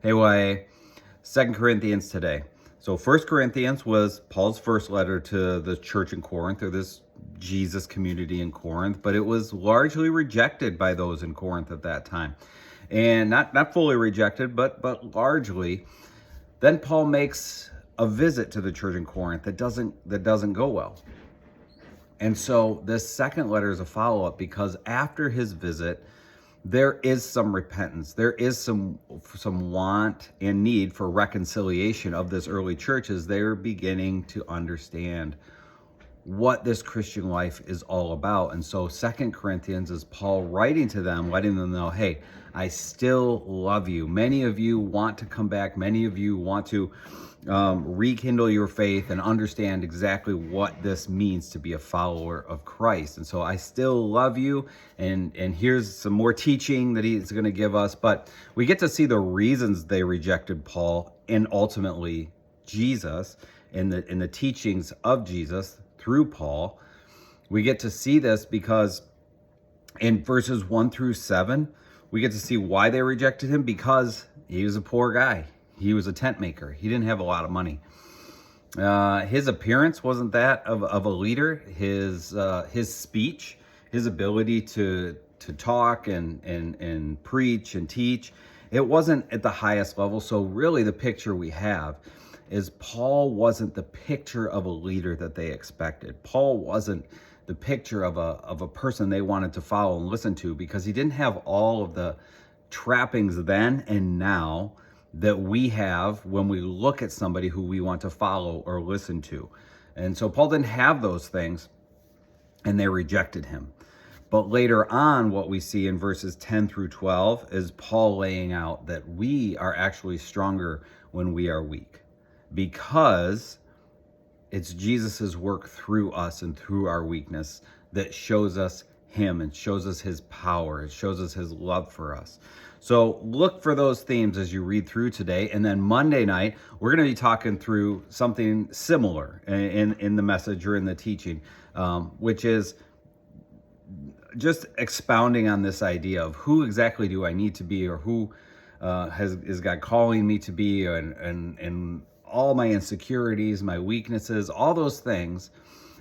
Hey, why? 2 Corinthians today. So 1 Corinthians was Paul's first letter to the church in Corinth, or this Jesus community in Corinth, but it was largely rejected by those in Corinth at that time. And not fully rejected, but largely. Then Paul makes a visit to the church in Corinth that doesn't go well. And so this second letter is a follow-up because after his visit, there is some repentance. There is some want and need for reconciliation of this early church as they're beginning to understand what this Christian life is all about. And so 2 Corinthians is Paul writing to them, letting them know, hey, I still love you. Many of you want to come back. Many of you want to rekindle your faith and understand exactly what this means to be a follower of Christ. And so I still love you. And here's some more teaching that he's going to give us. But we get to see the reasons they rejected Paul and ultimately Jesus in the teachings of Jesus through Paul. We get to see this because in verses 1-7, we get to see why they rejected him, because he was a poor guy. He was a tent maker. He didn't have a lot of money. His appearance wasn't that of a leader. His speech, his ability to talk and preach and teach, it wasn't at the highest level. So really the picture we have is Paul wasn't the picture of a leader that they expected. Paul wasn't the picture of a person they wanted to follow and listen to, because he didn't have all of the trappings then and now that we have when we look at somebody who we want to follow or listen to. And so Paul didn't have those things, and they rejected him. But later on, what we see in verses 10-12 is Paul laying out that we are actually stronger when we are weak, because it's Jesus's work through us and through our weakness that shows us him and shows us his power. It shows us his love for us. So look for those themes as you read through today. And then Monday night, we're going to be talking through something similar in the message or in the teaching, which is just expounding on this idea of who exactly do I need to be, or who is God calling me to be, and all my insecurities, my weaknesses, all those things,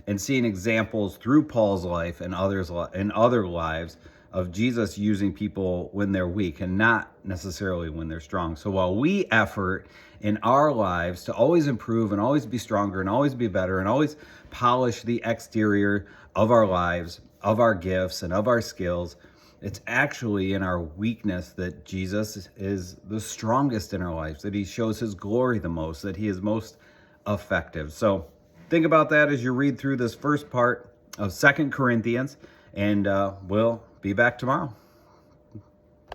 and seeing examples through Paul's life and other lives of Jesus using people when they're weak and not necessarily when they're strong. So while we effort in our lives to always improve and always be stronger and always be better and always polish the exterior of our lives, of our gifts and of our skills, it's actually in our weakness that Jesus is the strongest in our lives, that he shows his glory the most, that he is most effective. So think about that as you read through this first part of 2 Corinthians, and we'll be back tomorrow.